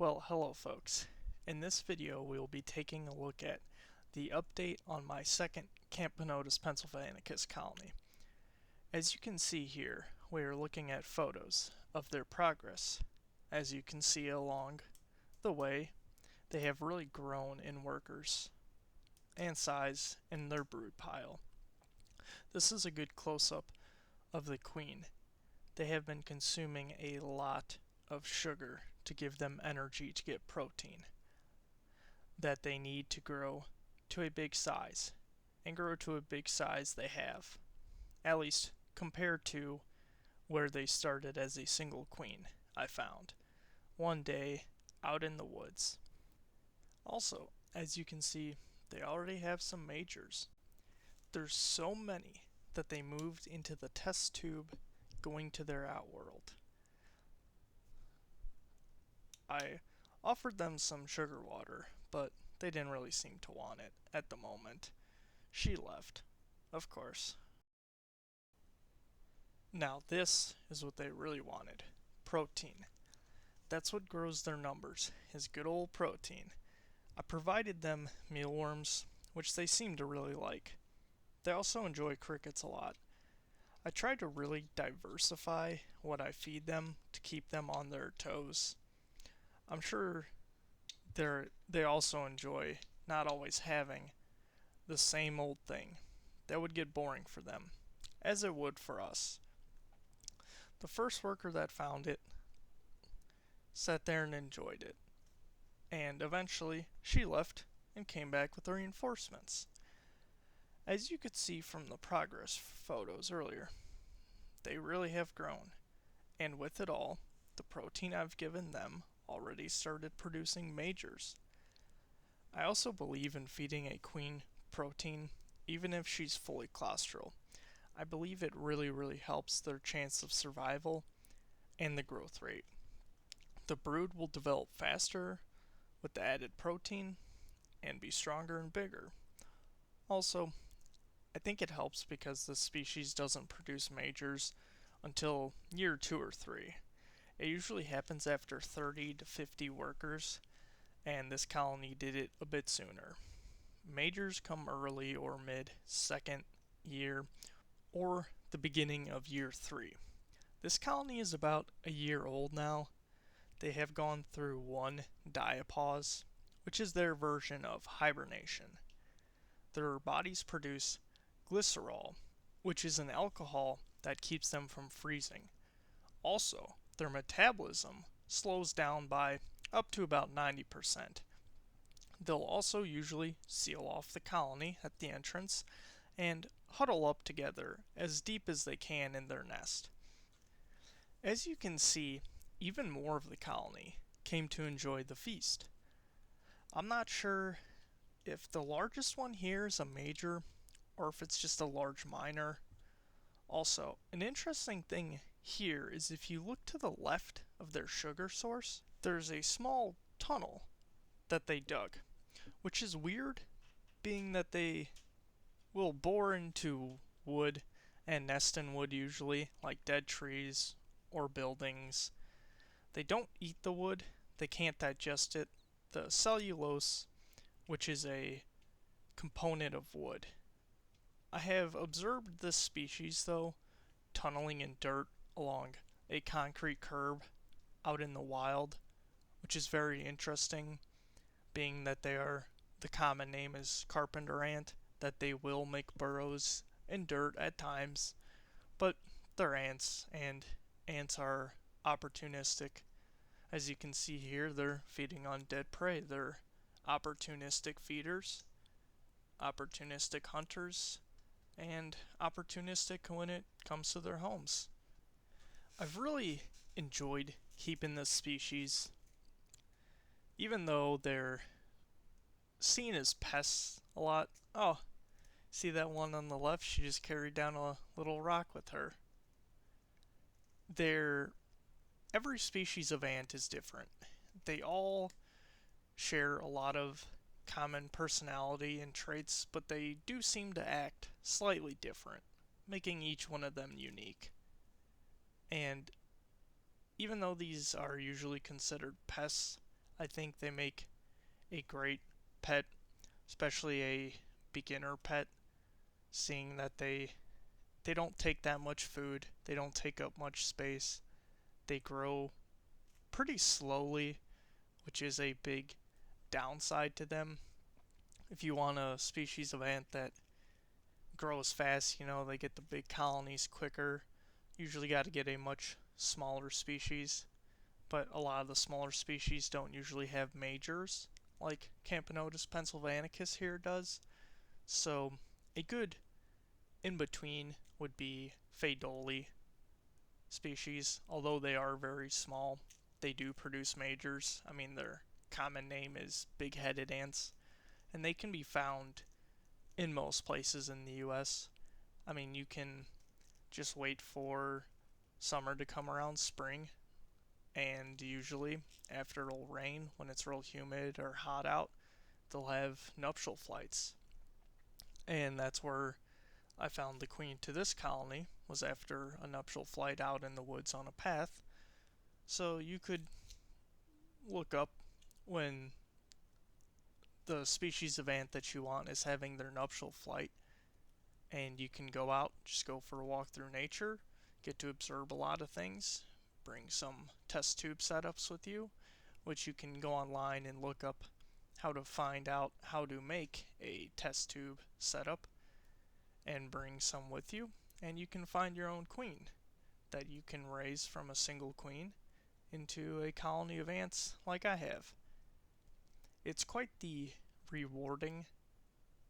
Well, hello folks. In this video we will be taking a look at the update on my second Camponotus Pennsylvanicus colony. As you can see here, we are looking at photos of their progress. As you can see along the way, they have really grown in workers and size in their brood pile. This is a good close-up of the queen. They have been consuming a lot of sugar to give them energy to get protein that they need to grow to a big size, and grow to a big size they have, at least compared to where they started as a single queen, I found one day out in the woods. Also, as you can see, they already have some majors. There's so many that they moved into the test tube going to their outworld. I offered them some sugar water, but they didn't really seem to want it at the moment. She left, of course. Now this is what they really wanted. Protein. That's what grows their numbers, is good old protein. I provided them mealworms, which they seem to really like. They also enjoy crickets a lot. I try to really diversify what I feed them to keep them on their toes. I'm sure they also enjoy not always having the same old thing. That would get boring for them, as it would for us. The first worker that found it sat there and enjoyed it, and eventually she left and came back with the reinforcements. As you could see from the progress photos earlier, they really have grown, and with it all, the protein I've given them already started producing majors. I also believe in feeding a queen protein even if she's fully claustral. I believe it really helps their chance of survival and the growth rate. The brood will develop faster with the added protein and be stronger and bigger. Also, I think it helps because this species doesn't produce majors until year 2 or 3. It usually happens after 30 to 50 workers, and this colony did it a bit sooner. Majors come early or mid second year or the beginning of year 3. This colony is about a year old now. They have gone through one diapause, which is their version of hibernation. Their bodies produce glycerol, which is an alcohol that keeps them from freezing. Also, their metabolism slows down by up to about 90%. They'll also usually seal off the colony at the entrance and huddle up together as deep as they can in their nest. As you can see, even more of the colony came to enjoy the feast. I'm not sure if the largest one here is a major or if it's just a large minor. Also, an interesting thing here is if you look to the left of their sugar source, there's a small tunnel that they dug, which is weird, being that they will bore into wood and nest in wood usually, like dead trees or buildings. They don't eat the wood, they can't digest it. The cellulose, which is a component of wood. I have observed this species, though, tunneling in dirt along a concrete curb out in the wild, which is very interesting, being that the common name is carpenter ant, that they will make burrows in dirt at times, but they're ants, and ants are opportunistic. As you can see here, they're feeding on dead prey. They're opportunistic feeders, opportunistic hunters, and opportunistic when it comes to their homes. I've really enjoyed keeping this species, even though they're seen as pests a lot. Oh, see that one on the left? She just carried down a little rock with her. Every species of ant is different. They all share a lot of common personality and traits, but they do seem to act slightly different, making each one of them unique. And even though these are usually considered pests, I think they make a great pet, especially a beginner pet, seeing that they don't take that much food, they don't take up much space, they grow pretty slowly, which is a big downside to them. If you want a species of ant that grows fast, they get the big colonies quicker. Usually got to get a much smaller species, but a lot of the smaller species don't usually have majors like Camponotus Pennsylvanicus here does. So a good in between would be Phaedoli species, although they are very small. They do produce majors. I mean, their common name is big-headed ants, and they can be found in most places in the US. I mean, you can just wait for summer to come around, spring, and usually after it'll rain, when it's real humid or hot out, they'll have nuptial flights. And that's where I found the queen to this colony, was after a nuptial flight out in the woods on a path. So you could look up when the species of ant that you want is having their nuptial flight, and you can go out, just go for a walk through nature, get to observe a lot of things, bring some test tube setups with you, which you can go online and look up how to find out how to make a test tube setup and bring some with you, and you can find your own queen that you can raise from a single queen into a colony of ants like I have. It's quite the rewarding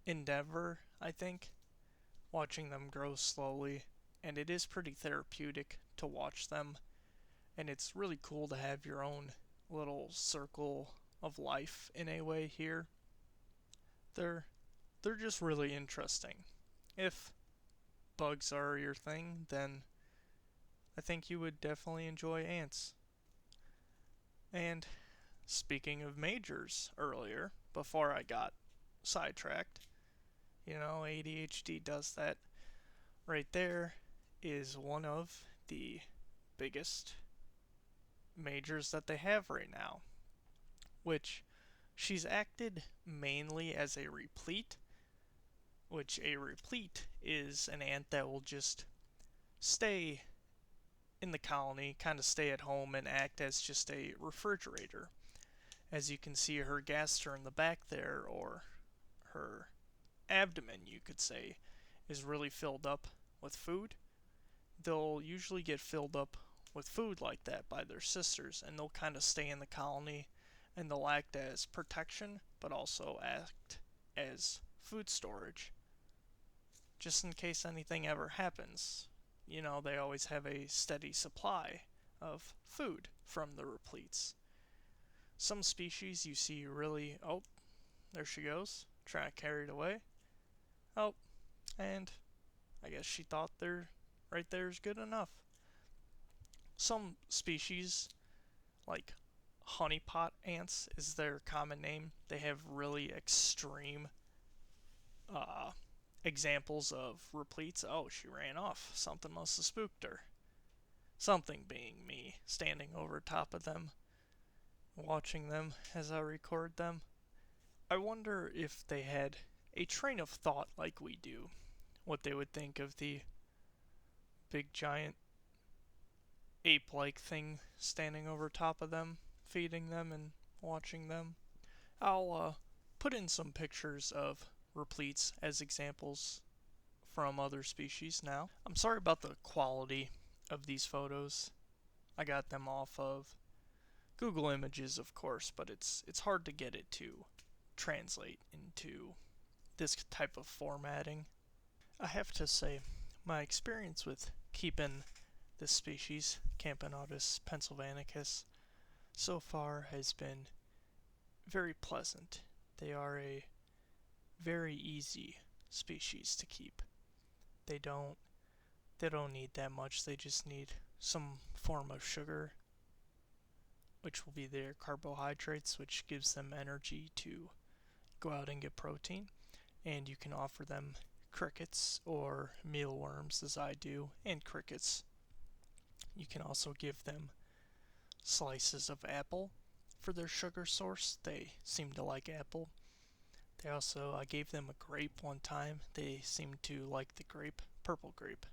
endeavor, I think, watching them grow slowly, and it is pretty therapeutic to watch them, and it's really cool to have your own little circle of life in a way here. They're they're just really interesting. If bugs are your thing, then I think you would definitely enjoy ants. And speaking of majors earlier, before I got sidetracked, ADHD does that. Right there is one of the biggest majors that they have right now, which she's acted mainly as a replete, which a replete is an ant that will just stay in the colony, kind of stay at home and act as just a refrigerator. As you can see, her gaster in the back there, or her abdomen, you could say, is really filled up with food. They'll usually get filled up with food like that by their sisters, and they'll kind of stay in the colony, and they'll act as protection, but also act as food storage. Just in case anything ever happens, they always have a steady supply of food from the repletes. Some species you see really, oh, there she goes, trying to carry it away. Oh, and I guess she thought right there is good enough. Some species, like honeypot ants is their common name, they have really extreme examples of repletes. Oh, she ran off. Something must have spooked her. Something being me, standing over top of them, watching them as I record them. I wonder if they had a train of thought like we do, what they would think of the big giant ape-like thing standing over top of them, feeding them and watching them. I'll put in some pictures of repletes as examples from other species now. I'm sorry about the quality of these photos. I got them off of Google Images, of course, but it's hard to get it to translate into this type of formatting. I have to say, my experience with keeping this species, Camponotus pennsylvanicus, so far has been very pleasant. They are a very easy species to keep. They don't need that much. They just need some form of sugar, which will be their carbohydrates, which gives them energy to go out and get protein. And you can offer them crickets or mealworms, as I do, and crickets. You can also give them slices of apple for their sugar source. They seem to like apple. They also, I gave them a grape one time. They seemed to like the grape, purple grape,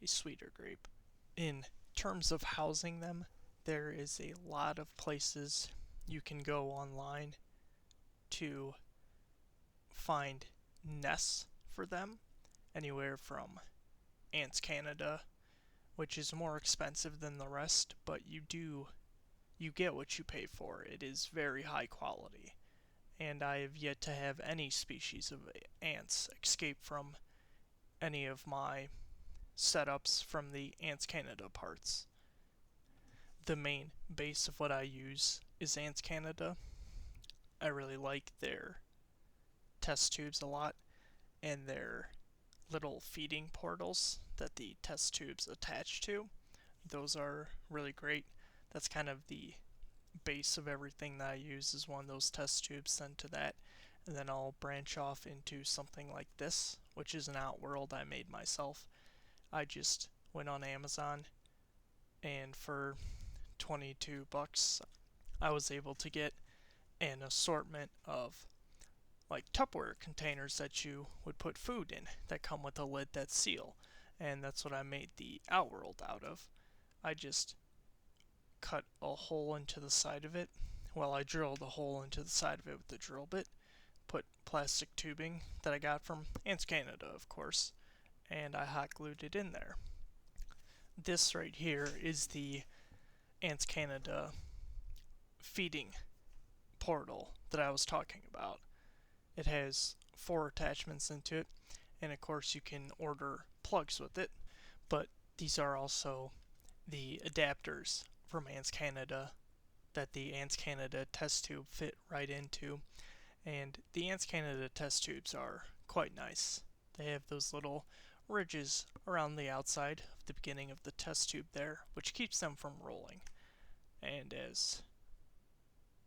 a sweeter grape. In terms of housing them, there is a lot of places you can go online to find nests for them, anywhere from Ants Canada, which is more expensive than the rest, but you get what you pay for. It is very high quality, and I have yet to have any species of ants escape from any of my setups from the Ants Canada parts. The main base of what I use is Ants Canada. I really like their test tubes a lot, and their little feeding portals that the test tubes attach to. Those are really great. That's kind of the base of everything that I use, is one of those test tubes sent to that, and then I'll branch off into something like this, which is an outworld I made myself. I just went on Amazon, and for 22 bucks I was able to get an assortment of like Tupperware containers that you would put food in that come with a lid that seal, and that's what I made the outworld out of. I just cut a hole into the side of it. Well, I drilled a hole into the side of it with the drill bit, put plastic tubing that I got from Ants Canada, of course, and I hot glued it in there. This right here is the Ants Canada feeding portal that I was talking about. It has 4 attachments into it, and of course you can order plugs with it, but these are also the adapters from Ants Canada that the Ants Canada test tube fit right into, and the Ants Canada test tubes are quite nice. They have those little ridges around the outside of the beginning of the test tube there, which keeps them from rolling, and as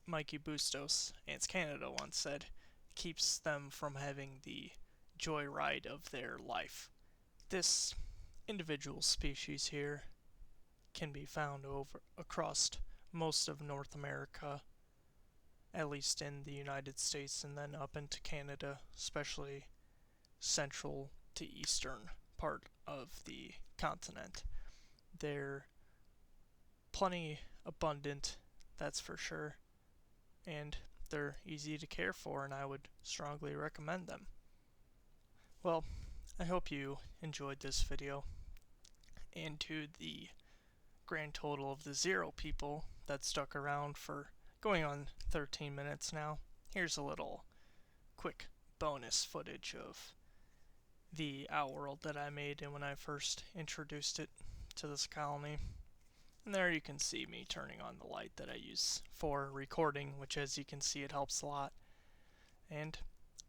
Mikey Bustos, Ants Canada, once said, keeps them from having the joyride of their life. This individual species here can be found over across most of North America, at least in the United States, and then up into Canada, especially central to eastern part of the continent. They're plenty abundant, that's for sure, and they're easy to care for, and I would strongly recommend them. Well, I hope you enjoyed this video, and to the grand total of the 0 people that stuck around for going on 13 minutes now, here's a little quick bonus footage of the outworld that I made and when I first introduced it to this colony. And there you can see me turning on the light that I use for recording, which, as you can see, it helps a lot. And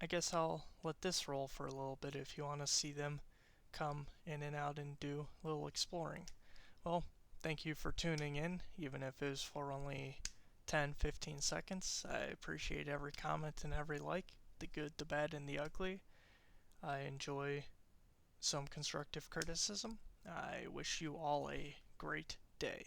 I guess I'll let this roll for a little bit if you want to see them come in and out and do a little exploring. Well, thank you for tuning in, even if it was for only 10-15 seconds. I appreciate every comment and every like, the good, the bad, and the ugly. I enjoy some constructive criticism. I wish you all a great day.